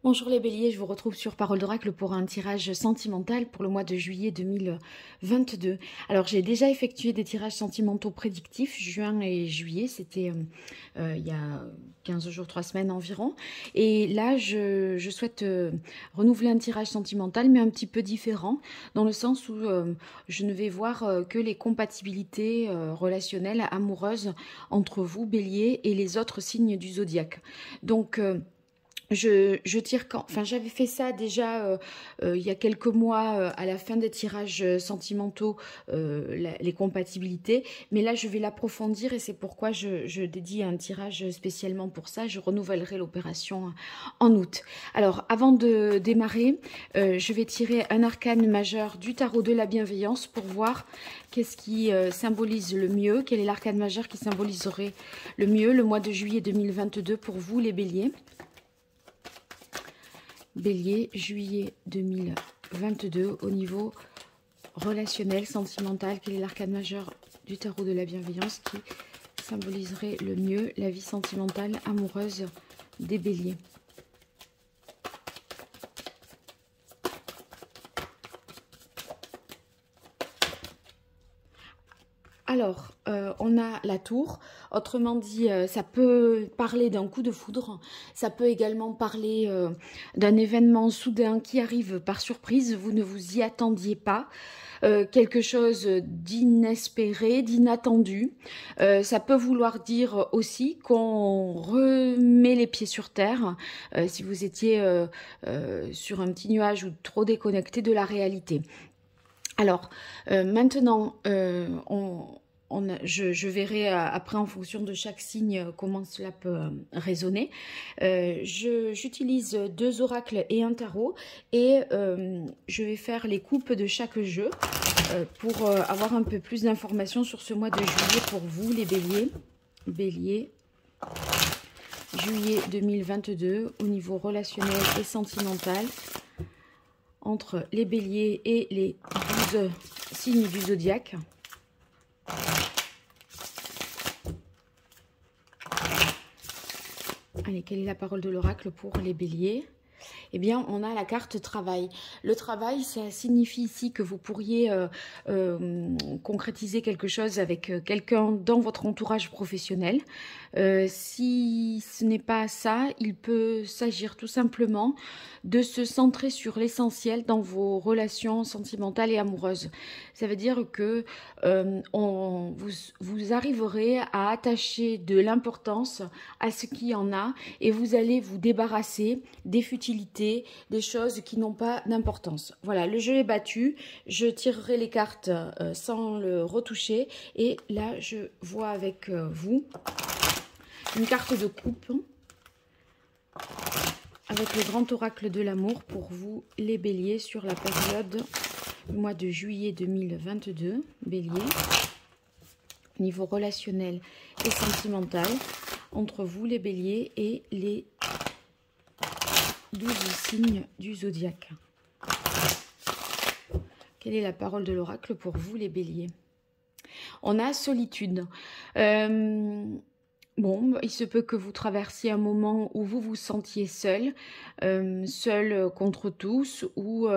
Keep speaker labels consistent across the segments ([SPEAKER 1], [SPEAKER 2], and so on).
[SPEAKER 1] Bonjour les béliers, je vous retrouve sur Parole d'Oracle pour un tirage sentimental pour le mois de juillet 2022. Alors j'ai déjà effectué des tirages sentimentaux prédictifs, juin et juillet, c'était il y a 15 jours, 3 semaines environ. Et là je souhaite renouveler un tirage sentimental mais un petit peu différent, dans le sens où je ne vais voir que les compatibilités relationnelles, amoureuses entre vous bélier et les autres signes du zodiaque. Donc je tire quand... Enfin, j'avais fait ça déjà il y a quelques mois à la fin des tirages sentimentaux, les compatibilités. Mais là, je vais l'approfondir et c'est pourquoi je dédie un tirage spécialement pour ça. Je renouvellerai l'opération en août. Alors, avant de démarrer, je vais tirer un arcane majeur du tarot de la bienveillance pour voir qu'est-ce qui symbolise le mieux. Quel est l'arcane majeur qui symboliserait le mieux le mois de juillet 2022 pour vous, les béliers. Bélier, juillet 2022, au niveau relationnel, sentimental, quel est l'arcane majeur du tarot de la bienveillance qui symboliserait le mieux la vie sentimentale, amoureuse des béliers? Alors, on a la tour, autrement dit, ça peut parler d'un coup de foudre, ça peut également parler d'un événement soudain qui arrive par surprise, vous ne vous y attendiez pas, quelque chose d'inespéré, d'inattendu. Ça peut vouloir dire aussi qu'on remet les pieds sur terre, si vous étiez sur un petit nuage ou trop déconnecté de la réalité. Alors, maintenant, je verrai après en fonction de chaque signe comment cela peut résonner. J'utilise 2 oracles et un tarot et je vais faire les coupes de chaque jeu pour avoir un peu plus d'informations sur ce mois de juillet pour vous, les béliers. Bélier, juillet 2022, au niveau relationnel et sentimental, entre les béliers et les 12 signes du zodiaque. Allez, quelle est la parole de l'oracle pour les béliers? Eh bien, on a la carte travail. Le travail, ça signifie ici que vous pourriez concrétiser quelque chose avec quelqu'un dans votre entourage professionnel. Si ce n'est pas ça, il peut s'agir tout simplement de se centrer sur l'essentiel dans vos relations sentimentales et amoureuses. Ça veut dire que vous arriverez à attacher de l'importance à ce qu'il y en a et vous allez vous débarrasser des futilités, des choses qui n'ont pas d'importance. Voilà, le jeu est battu, je tirerai les cartes sans le retoucher et là je vois avec vous une carte de coupe avec le grand oracle de l'amour pour vous les béliers sur la période du mois de juillet 2022. Bélier, niveau relationnel et sentimental entre vous les béliers et les 12 signes du zodiaque. Quelle est la parole de l'oracle pour vous les béliers? On a solitude. Bon, il se peut que vous traversiez un moment où vous vous sentiez seul, seul contre tous, ou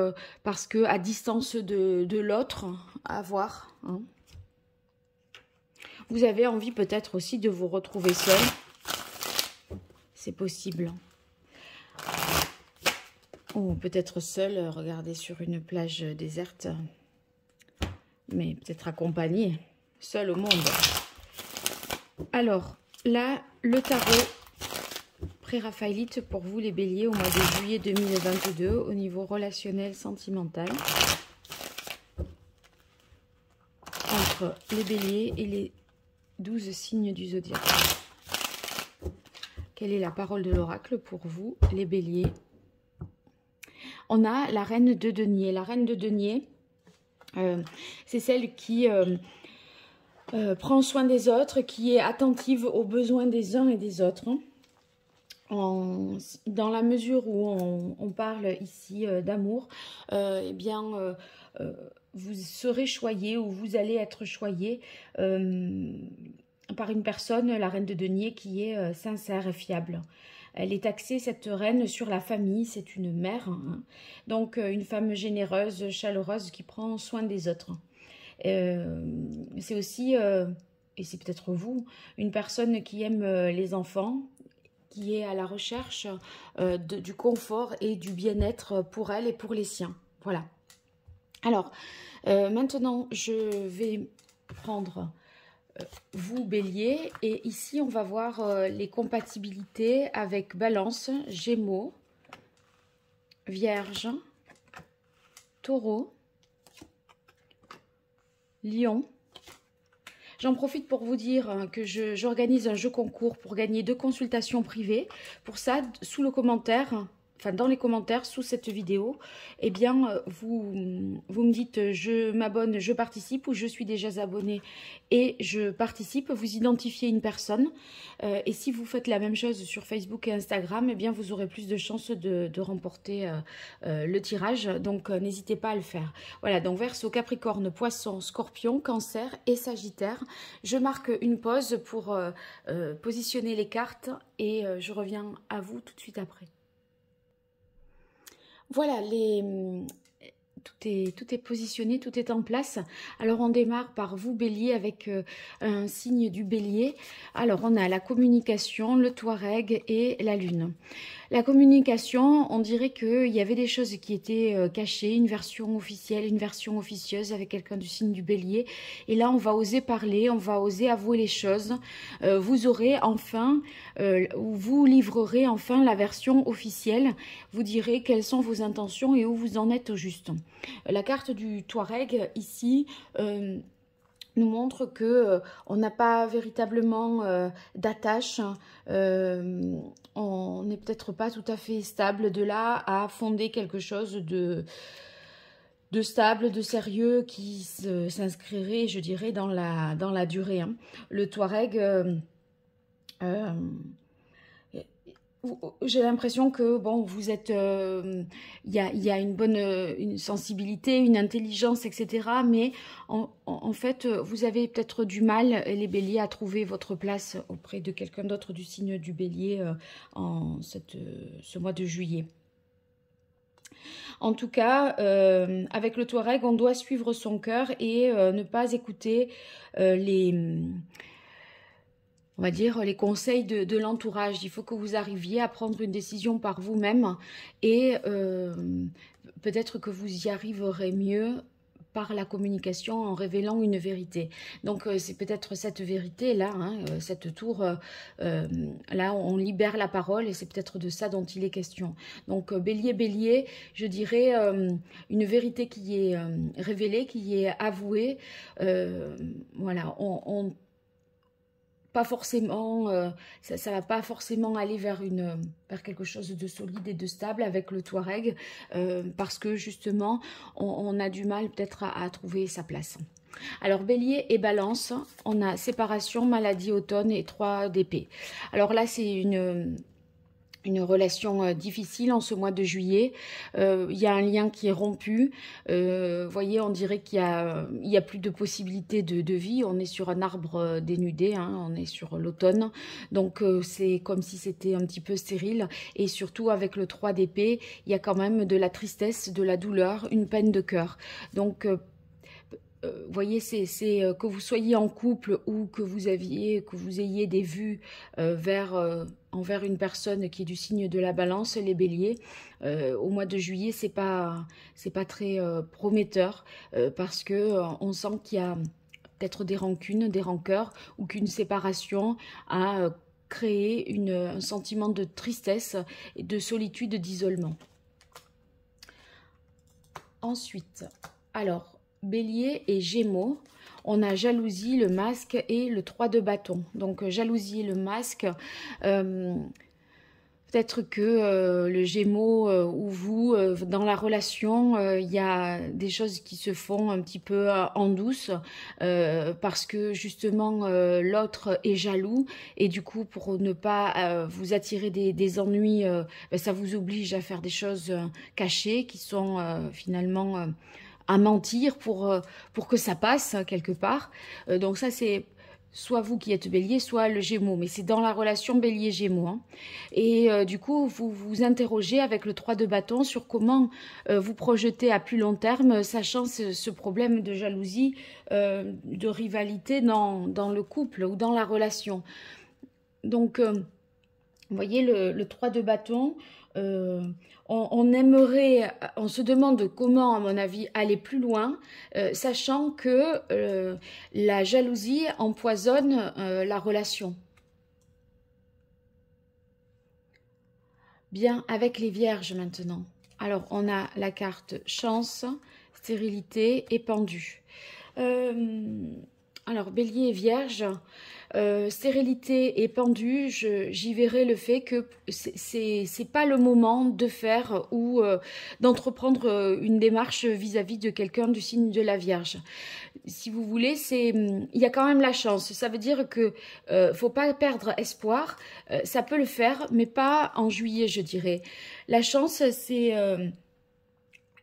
[SPEAKER 1] parce que à distance de l'autre, à voir. Hein. Vous avez envie peut-être aussi de vous retrouver seul. C'est possible. Ou peut-être seul, regardez sur une plage déserte, mais peut-être accompagné, seul au monde. Alors, là, le tarot pré-raphaélite pour vous les béliers au mois de juillet 2022 au niveau relationnel sentimental entre les béliers et les 12 signes du zodiaque. Quelle est la parole de l'oracle pour vous les béliers? On a la reine de denier. La reine de denier, c'est celle qui prend soin des autres, qui est attentive aux besoins des uns et des autres. Dans la mesure où on parle ici d'amour, eh bien, vous serez choyé ou vous allez être choyé par une personne, la reine de denier, qui est sincère et fiable. Elle est axée, cette reine, sur la famille. C'est une mère, hein. Donc une femme généreuse, chaleureuse, qui prend soin des autres. C'est aussi, et c'est peut-être vous, une personne qui aime les enfants, qui est à la recherche du confort et du bien-être pour elle et pour les siens. Voilà. Alors, maintenant, je vais prendre vous, Bélier, et ici, on va voir les compatibilités avec Balance, Gémeaux, Vierge, Taureau, Lion. J'en profite pour vous dire que j'organise un jeu concours pour gagner 2 consultations privées. Pour ça, sous le commentaire, enfin dans les commentaires sous cette vidéo, eh bien, vous me dites je m'abonne, je participe, ou je suis déjà abonné et je participe. Vous identifiez une personne et si vous faites la même chose sur Facebook et Instagram, eh bien, vous aurez plus de chances de remporter le tirage. Donc, n'hésitez pas à le faire. Voilà, donc Verseau, Capricorne, Poisson, Scorpion, Cancer et Sagittaire. Je marque une pause pour positionner les cartes et je reviens à vous tout de suite après. Voilà, tout est positionné, tout est en place. Alors, on démarre par vous, Bélier, avec un signe du Bélier. Alors, on a la communication, le Touareg et la Lune. La communication, on dirait qu'il y avait des choses qui étaient cachées, une version officielle, une version officieuse avec quelqu'un du signe du Bélier. Et là, on va oser parler, on va oser avouer les choses. Vous aurez enfin, vous livrerez enfin la version officielle. Vous direz quelles sont vos intentions et où vous en êtes au juste. La carte du Touareg, ici, nous montre que on n'a pas véritablement d'attache, on n'est peut-être pas tout à fait stable. De là à fonder quelque chose de stable, de sérieux, qui s'inscrirait, je dirais, dans la durée, hein. Le Touareg, j'ai l'impression que bon, vous êtes, y a une sensibilité, une intelligence, etc. Mais en fait, vous avez peut-être du mal, les Béliers, à trouver votre place auprès de quelqu'un d'autre du signe du Bélier en ce mois de juillet. En tout cas, avec le Touareg, on doit suivre son cœur et ne pas écouter on va dire, les conseils de l'entourage. Il faut que vous arriviez à prendre une décision par vous-même et peut-être que vous y arriverez mieux par la communication en révélant une vérité. Donc c'est peut-être cette vérité-là, hein, cette tour, là on libère la parole et c'est peut-être de ça dont il est question. Donc Bélier, je dirais une vérité qui est révélée, qui est avouée. Voilà, pas forcément, ça va pas forcément aller vers quelque chose de solide et de stable avec le Touareg, parce que justement, on a du mal peut-être à trouver sa place. Alors, Bélier et Balance, on a séparation, maladie, automne et 3 d'épée. Alors là, c'est une relation difficile en ce mois de juillet. Il y a un lien qui est rompu. Vous voyez, on dirait qu'il y a plus de possibilités de vie. On est sur un arbre dénudé, hein, on est sur l'automne. Donc, c'est comme si c'était un petit peu stérile. Et surtout, avec le 3 d'épée, il y a quand même de la tristesse, de la douleur, une peine de cœur. Donc, vous voyez, c'est que vous soyez en couple ou que vous ayez des vues envers une personne qui est du signe de la Balance, les Béliers, au mois de juillet, c'est pas très prometteur, parce que on sent qu'il y a peut-être des rancunes, des rancœurs, ou qu'une séparation a créé un sentiment de tristesse, de solitude, d'isolement. Ensuite, alors, Bélier et Gémeaux, on a jalousie, le masque et le 3 de bâton. Donc, jalousie et le masque, peut-être que le Gémeaux ou vous, dans la relation, il y a des choses qui se font un petit peu en douce, parce que justement l'autre est jaloux et du coup, pour ne pas vous attirer des ennuis, ça vous oblige à faire des choses cachées qui sont finalement à mentir pour que ça passe quelque part. Donc ça, c'est soit vous qui êtes bélier, soit le gémeaux. Mais c'est dans la relation bélier-gémeaux. Hein. Et du coup, vous vous interrogez avec le 3 de bâton sur comment vous projetez à plus long terme, sachant ce problème de jalousie, de rivalité dans le couple ou dans la relation. Donc, vous voyez, le 3 de bâton, on aimerait, on se demande comment, à mon avis, aller plus loin, sachant que la jalousie empoisonne la relation. Bien, avec les vierges maintenant. Alors, on a la carte chance, stérilité et pendu. Alors, bélier et vierge, stérilité et pendu, j'y verrai le fait que c'est pas le moment de faire ou d'entreprendre une démarche vis-à-vis de quelqu'un du signe de la Vierge. Si vous voulez, il y a quand même la chance. Ça veut dire que faut pas perdre espoir. Ça peut le faire, mais pas en juillet, je dirais. La chance, c'est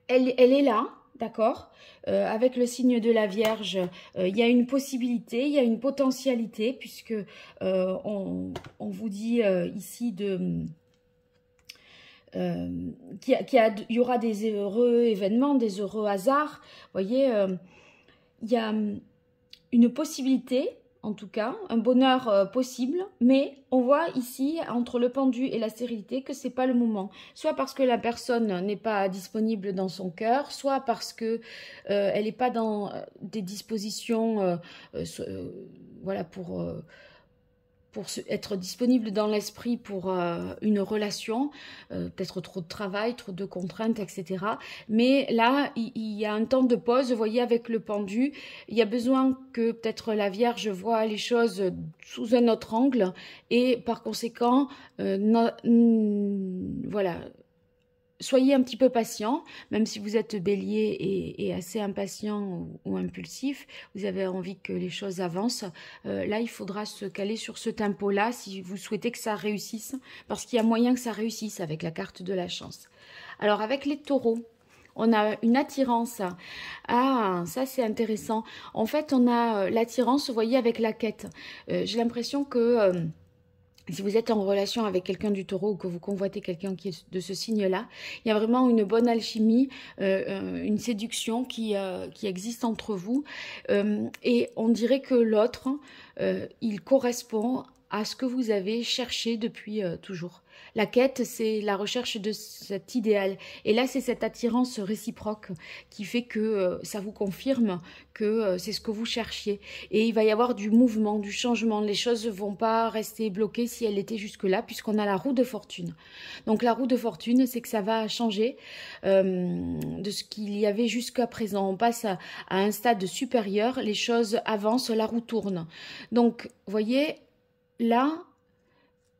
[SPEAKER 1] elle est là. D'accord, avec le signe de la Vierge, il y a une possibilité, il y a une potentialité, puisque on vous dit ici qu'il y aura des heureux événements, des heureux hasards. Vous voyez, il y a une possibilité, en tout cas, un bonheur possible, mais on voit ici, entre le pendu et la stérilité, que c'est pas le moment. Soit parce que la personne n'est pas disponible dans son cœur, soit parce que elle n'est pas dans des dispositions voilà, pour être disponible dans l'esprit pour une relation, peut-être trop de travail, trop de contraintes, etc. Mais là, il y a un temps de pause, vous voyez, avec le pendu, il y a besoin que peut-être la Vierge voie les choses sous un autre angle, et par conséquent, voilà, soyez un petit peu patient, même si vous êtes bélier et assez impatient ou impulsif, vous avez envie que les choses avancent. Là, il faudra se caler sur ce tempo-là si vous souhaitez que ça réussisse, parce qu'il y a moyen que ça réussisse avec la carte de la chance. Alors, avec les taureaux, on a une attirance. Ah, ça c'est intéressant. En fait, on a l'attirance, vous voyez, avec la quête. J'ai l'impression que... si vous êtes en relation avec quelqu'un du taureau ou que vous convoitez quelqu'un qui est de ce signe-là, il y a vraiment une bonne alchimie, une séduction qui existe entre vous. Et on dirait que l'autre, il correspond à ce que vous avez cherché depuis toujours. La quête, c'est la recherche de cet idéal. Et là, c'est cette attirance réciproque qui fait que ça vous confirme que c'est ce que vous cherchiez. Et il va y avoir du mouvement, du changement. Les choses ne vont pas rester bloquées si elles étaient jusque-là, puisqu'on a la roue de fortune. Donc la roue de fortune, c'est que ça va changer de ce qu'il y avait jusqu'à présent. On passe à un stade supérieur, les choses avancent, la roue tourne. Donc, vous voyez, là...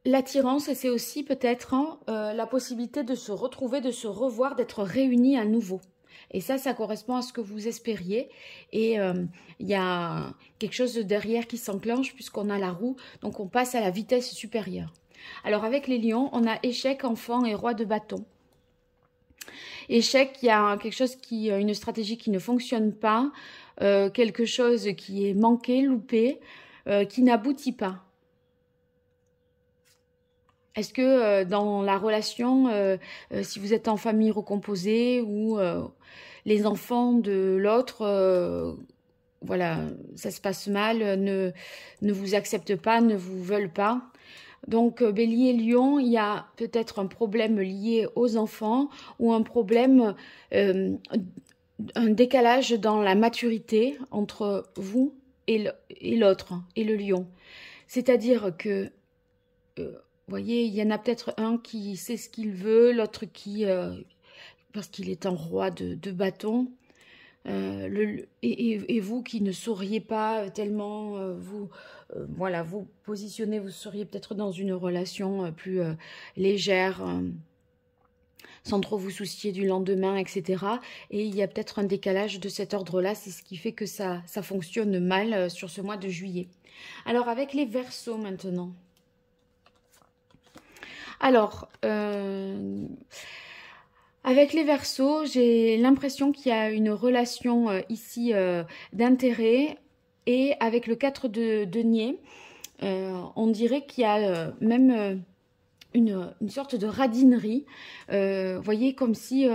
[SPEAKER 1] l'attirance, c'est aussi peut-être la possibilité de se retrouver, de se revoir, d'être réunis à nouveau. Et ça correspond à ce que vous espériez. Et il y a quelque chose de derrière qui s'enclenche puisqu'on a la roue. Donc on passe à la vitesse supérieure. Alors avec les lions, on a échec, enfant et roi de bâton. Échec, il y a quelque chose une stratégie qui ne fonctionne pas, quelque chose qui est manqué, loupé, qui n'aboutit pas. Est-ce que dans la relation, si vous êtes en famille recomposée ou les enfants de l'autre, voilà, ça se passe mal, ne vous acceptent pas, ne vous veulent pas. Donc, Bélier, Lion, il y a peut-être un problème lié aux enfants ou un problème, un décalage dans la maturité entre vous et l'autre, et le Lion. C'est-à-dire que... vous voyez, il y en a peut-être un qui sait ce qu'il veut, l'autre qui, parce qu'il est un roi de bâton, et vous qui ne sauriez pas tellement voilà, vous positionner, vous seriez peut-être dans une relation plus légère, sans trop vous soucier du lendemain, etc. Et il y a peut-être un décalage de cet ordre-là, c'est ce qui fait que ça fonctionne mal sur ce mois de juillet. Alors, avec les Verseaux maintenant. Alors, avec les Verseaux, j'ai l'impression qu'il y a une relation ici d'intérêt et avec le 4 de denier, on dirait qu'il y a même une sorte de radinerie. Voyez, comme si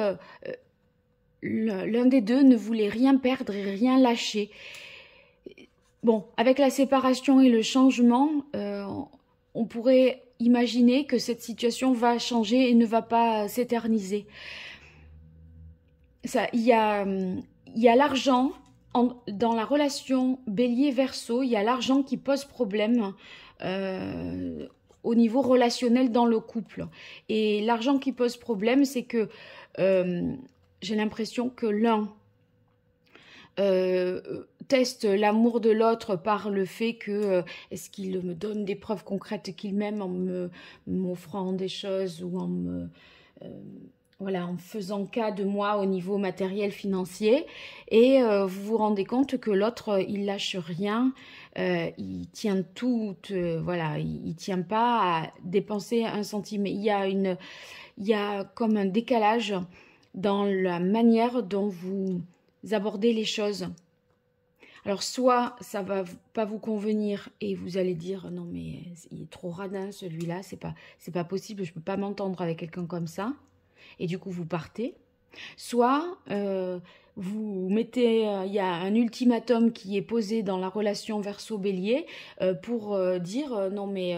[SPEAKER 1] l'un des deux ne voulait rien perdre et rien lâcher. Bon, avec la séparation et le changement, on pourrait imaginer que cette situation va changer et ne va pas s'éterniser. Il y a l'argent dans la relation Bélier-Verseau, il y a l'argent qui pose problème au niveau relationnel dans le couple. Et l'argent qui pose problème, c'est que j'ai l'impression que l'un teste l'amour de l'autre par le fait que est-ce qu'il me donne des preuves concrètes qu'il m'aime en m'offrant des choses ou en me voilà, en faisant cas de moi au niveau matériel financier, et vous vous rendez compte que l'autre il lâche rien, il tient tout, voilà, il tient pas à dépenser un centime. Il y a comme un décalage dans la manière dont vous abordez les choses. Alors soit ça va pas vous convenir et vous allez dire non mais il est trop radin celui-là, c'est pas possible, je peux pas m'entendre avec quelqu'un comme ça, et du coup vous partez. Soit vous mettez, il y a un ultimatum qui est posé dans la relation Verseau-Bélier pour dire non mais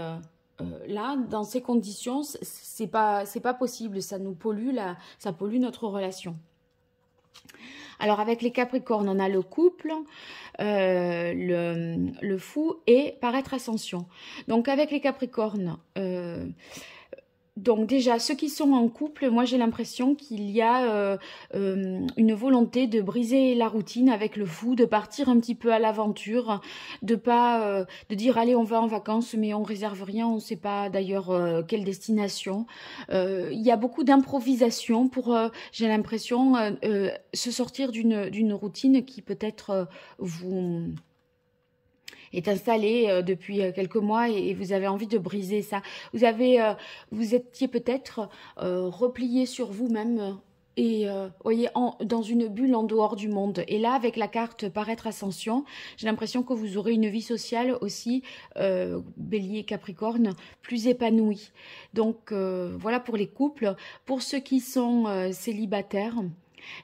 [SPEAKER 1] là dans ces conditions c'est pas possible, ça nous pollue ça pollue notre relation. Alors avec les Capricornes, on a le couple, le fou et paraître ascension. Donc avec les Capricornes, donc déjà ceux qui sont en couple, moi j'ai l'impression qu'il y a une volonté de briser la routine avec le fou, de partir un petit peu à l'aventure, de dire allez on va en vacances mais on réserve rien, on ne sait pas d'ailleurs quelle destination. Il y a beaucoup d'improvisation pour, j'ai l'impression, se sortir d'une routine qui peut-être vous est installé depuis quelques mois et vous avez envie de briser ça. Vous étiez peut-être replié sur vous-même et voyez, dans une bulle en dehors du monde. Et là, avec la carte paraître ascension, j'ai l'impression que vous aurez une vie sociale aussi, Bélier, Capricorne, plus épanouie. Donc voilà pour les couples. Pour ceux qui sont célibataires,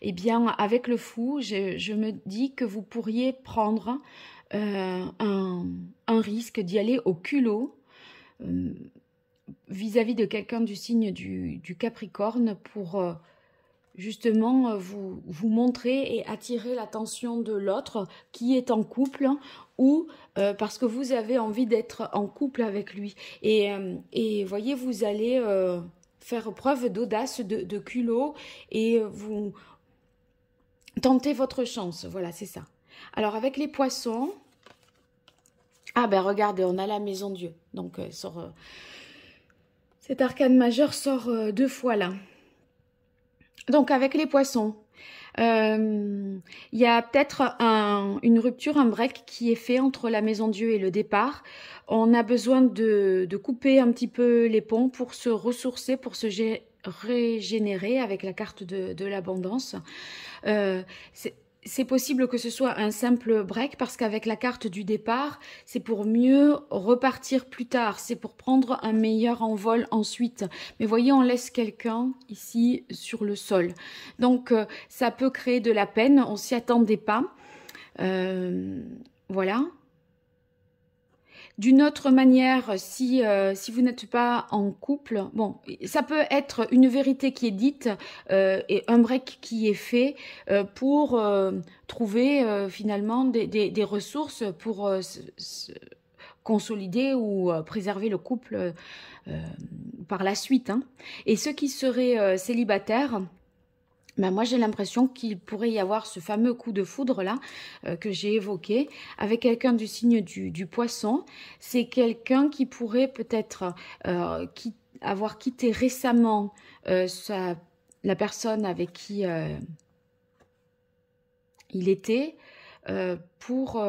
[SPEAKER 1] eh bien, avec le fou, je me dis que vous pourriez prendre un risque d'y aller au culot vis-à-vis de quelqu'un du signe du Capricorne pour justement vous montrer et attirer l'attention de l'autre qui est en couple ou parce que vous avez envie d'être en couple avec lui. Et voyez, vous allez faire preuve d'audace, de culot et vous tentez votre chance. Voilà, c'est ça. Alors avec les poissons, ah ben regardez, on a la maison Dieu. Donc cet arcane majeur sort 2 fois là. Donc avec les poissons, il y a peut-être une rupture, un break qui est fait entre la maison Dieu et le départ. On a besoin de couper un petit peu les ponts pour se ressourcer, pour se régénérer avec la carte de l'abondance. C'est possible que ce soit un simple break parce qu'avec la carte du départ, c'est pour mieux repartir plus tard, c'est pour prendre un meilleur envol ensuite. Mais voyez, on laisse quelqu'un ici sur le sol. Donc, ça peut créer de la peine, on s'y attendait pas. Voilà. D'une autre manière, si vous n'êtes pas en couple, bon, ça peut être une vérité qui est dite et un break qui est fait pour trouver finalement des ressources pour se consolider ou préserver le couple par la suite. Hein. Et ceux qui seraient célibataires, ben moi j'ai l'impression qu'il pourrait y avoir ce fameux coup de foudre là que j'ai évoqué avec quelqu'un du signe du poisson. C'est quelqu'un qui pourrait peut-être avoir quitté récemment la personne avec qui il était pour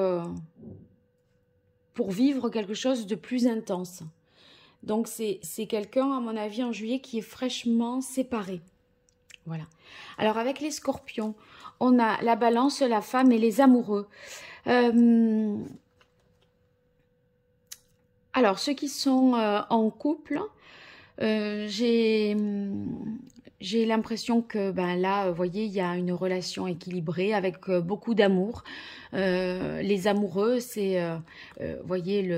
[SPEAKER 1] vivre quelque chose de plus intense. Donc c'est quelqu'un à mon avis en juillet qui est fraîchement séparé. Voilà. Alors, avec les scorpions, on a la balance, la femme et les amoureux. Alors, ceux qui sont en couple, j'ai l'impression que ben là, vous voyez, il y a une relation équilibrée avec beaucoup d'amour. Les amoureux, c'est, vous voyez,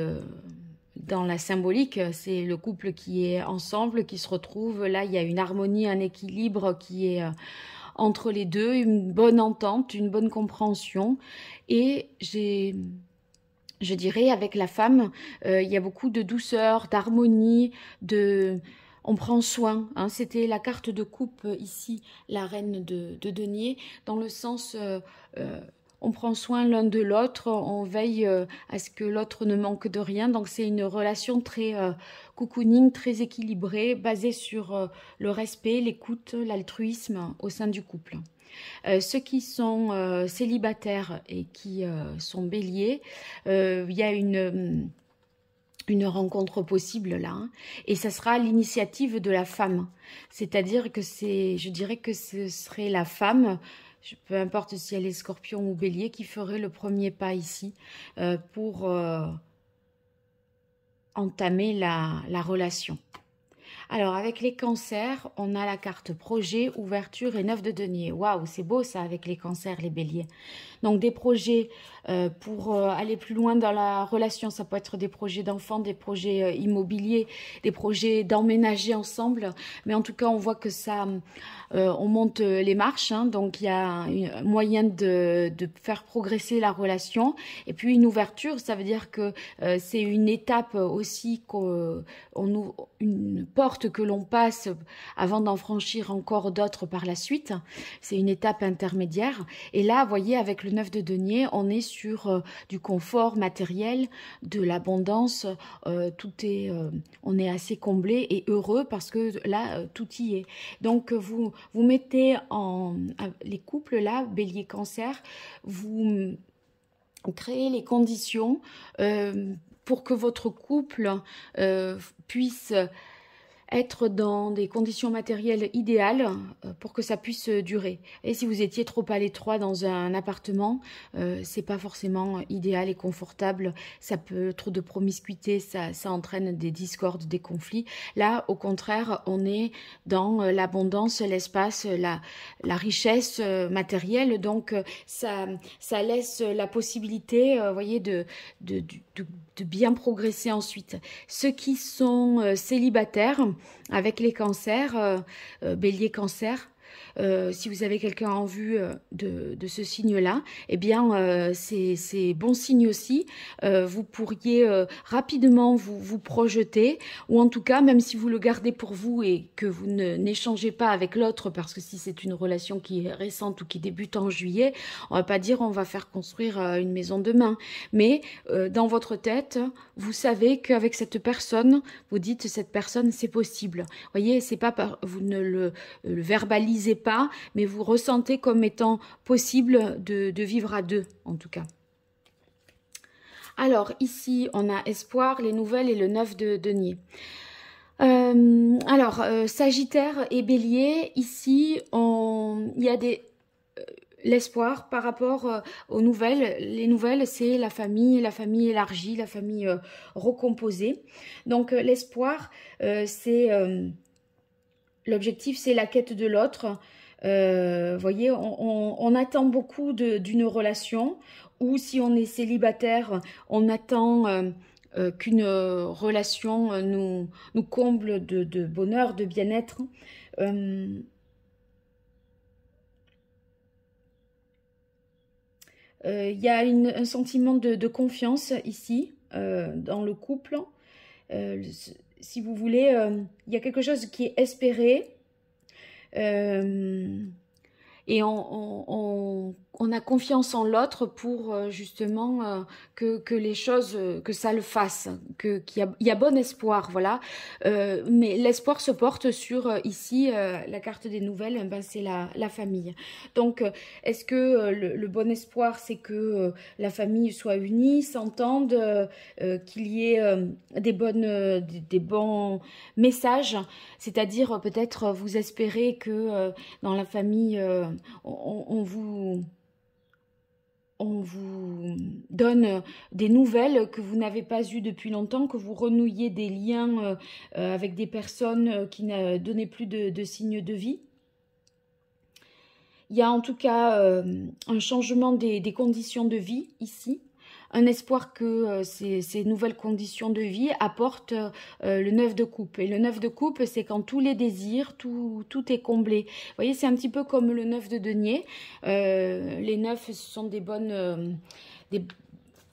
[SPEAKER 1] dans la symbolique, c'est le couple qui est ensemble, qui se retrouve. Là, il y a une harmonie, un équilibre qui est entre les deux, une bonne entente, une bonne compréhension. Et je dirais, avec la femme, il y a beaucoup de douceur, d'harmonie, on prend soin. Hein. C'était la carte de coupe ici, la reine de denier, dans le sens, on prend soin l'un de l'autre, on veille à ce que l'autre ne manque de rien. Donc c'est une relation très cocooning, très équilibrée, basée sur le respect, l'écoute, l'altruisme au sein du couple. Ceux qui sont célibataires et qui sont béliers, il y a une rencontre possible là, hein, et ça sera l'initiative de la femme. C'est-à-dire que je dirais que ce serait la femme, peu importe si elle est scorpion ou bélier, qui ferait le premier pas ici pour entamer la relation. Alors, avec les cancers, on a la carte projet, ouverture et 9 de denier. Waouh, c'est beau ça avec les cancers, les béliers. Donc, des projets pour aller plus loin dans la relation. Ça peut être des projets d'enfants, des projets immobiliers, des projets d'emménager ensemble. Mais en tout cas, on voit que ça, on monte les marches. Hein, donc, il y a un moyen de faire progresser la relation. Et puis, une ouverture, ça veut dire que c'est une étape aussi, une porte que l'on passe avant d'en franchir encore d'autres par la suite. C'est une étape intermédiaire. Et là, vous voyez, avec le 9 de denier, on est sur du confort matériel, de l'abondance. On est assez comblé et heureux parce que là, tout y est. Donc, vous mettez les couples là, bélier cancer, vous créez les conditions pour que votre couple puisse être dans des conditions matérielles idéales pour que ça puisse durer. Et si vous étiez trop à l'étroit dans un appartement, c'est pas forcément idéal et confortable. Ça peut trop de promiscuité, ça entraîne des discordes, des conflits. Là, au contraire, on est dans l'abondance, l'espace, la richesse matérielle. Donc, ça laisse la possibilité, voyez, de bien progresser ensuite. Ceux qui sont célibataires, avec les cancers, bélier cancer, si vous avez quelqu'un en vue de ce signe-là, eh bien, c'est bon signe aussi. Vous pourriez rapidement vous projeter, ou en tout cas, même si vous le gardez pour vous et que vous n'échangez pas avec l'autre, parce que si c'est une relation qui est récente ou qui débute en juillet, on va pas dire on va faire construire une maison demain. Mais dans votre tête, vous savez qu'avec cette personne, vous dites cette personne, c'est possible. Vous voyez, c'est pas vous ne le verbalisez pas, mais vous ressentez comme étant possible de vivre à deux, en tout cas. Alors, ici, on a espoir, les nouvelles et le 9 de denier. Sagittaire et bélier, ici, il y a l'espoir par rapport aux nouvelles. Les nouvelles, c'est la famille élargie, la famille recomposée. Donc, l'espoir, c'est... L'objectif, c'est la quête de l'autre. Voyez, on attend beaucoup d'une relation, ou si on est célibataire, on attend qu'une relation nous comble de bonheur, de bien-être. Il y a un sentiment de confiance ici, dans le couple. Si vous voulez, il y a quelque chose qui est espéré. et on a confiance en l'autre pour justement que les choses, que ça le fasse, qu'il y a bon espoir, voilà. Mais l'espoir se porte sur, ici, la carte des nouvelles, ben, c'est la famille. Donc, est-ce que le bon espoir, c'est que la famille soit unie, s'entende, qu'il y ait des bons messages, c'est-à-dire peut-être vous espérez que dans la famille, on vous donne des nouvelles que vous n'avez pas eues depuis longtemps, que vous renouiez des liens avec des personnes qui ne donnaient plus de signes de vie. Il y a en tout cas un changement des conditions de vie ici. Un espoir que ces nouvelles conditions de vie apportent le 9 de coupe. Et le 9 de coupe, c'est quand tous les désirs, tout est comblé. Vous voyez, c'est un petit peu comme le 9 de denier. Les 9, ce sont des bonnes...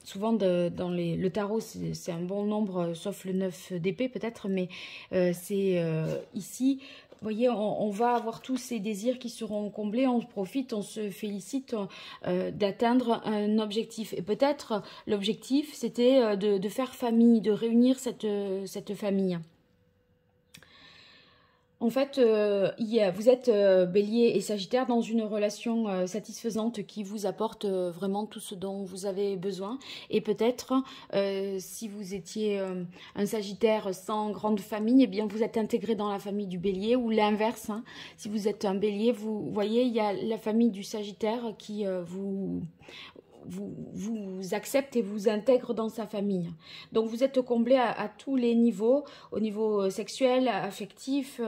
[SPEAKER 1] souvent, dans le tarot, c'est un bon nombre, sauf le 9 d'épée peut-être, mais c'est ici... Vous voyez, on va avoir tous ces désirs qui seront comblés, on profite, on se félicite d'atteindre un objectif. Et peut-être l'objectif, c'était de faire famille, de réunir cette famille. En fait, vous êtes Bélier et Sagittaire dans une relation satisfaisante qui vous apporte vraiment tout ce dont vous avez besoin. Et peut-être, si vous étiez un Sagittaire sans grande famille, eh bien vous êtes intégré dans la famille du Bélier, ou l'inverse. Hein. Si vous êtes un Bélier, vous voyez, il y a la famille du Sagittaire qui vous accepte et vous intègre dans sa famille. Donc vous êtes comblé à tous les niveaux, au niveau sexuel, affectif,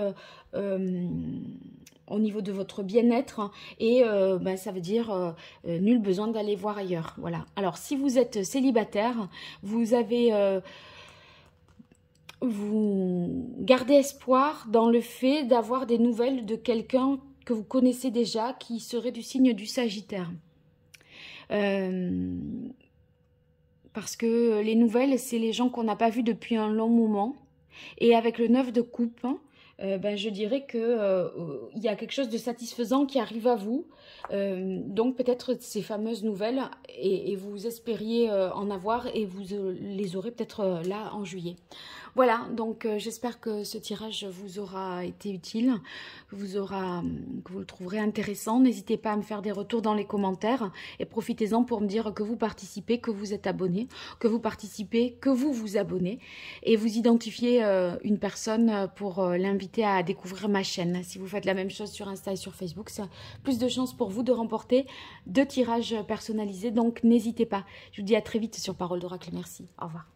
[SPEAKER 1] au niveau de votre bien-être, et ben, ça veut dire nul besoin d'aller voir ailleurs. Voilà. Alors si vous êtes célibataire, vous gardez espoir dans le fait d'avoir des nouvelles de quelqu'un que vous connaissez déjà, qui serait du signe du Sagittaire. Parce que les nouvelles, c'est les gens qu'on n'a pas vus depuis un long moment. Et avec le 9 de coupe, ben, je dirais que il y a quelque chose de satisfaisant qui arrive à vous. Donc peut-être ces fameuses nouvelles, et vous espériez en avoir, et vous les aurez peut-être là en juillet. Voilà, donc j'espère que ce tirage vous aura été utile, que vous le trouverez intéressant. N'hésitez pas à me faire des retours dans les commentaires, et profitez-en pour me dire que vous participez, que vous êtes abonné, que vous participez, que vous vous abonnez, et vous identifiez une personne pour l'inviter à découvrir ma chaîne. Si vous faites la même chose sur Insta et sur Facebook, c'est plus de chances pour vous de remporter 2 tirages personnalisés, donc n'hésitez pas. Je vous dis à très vite sur Parole d'Oracle. Merci, au revoir.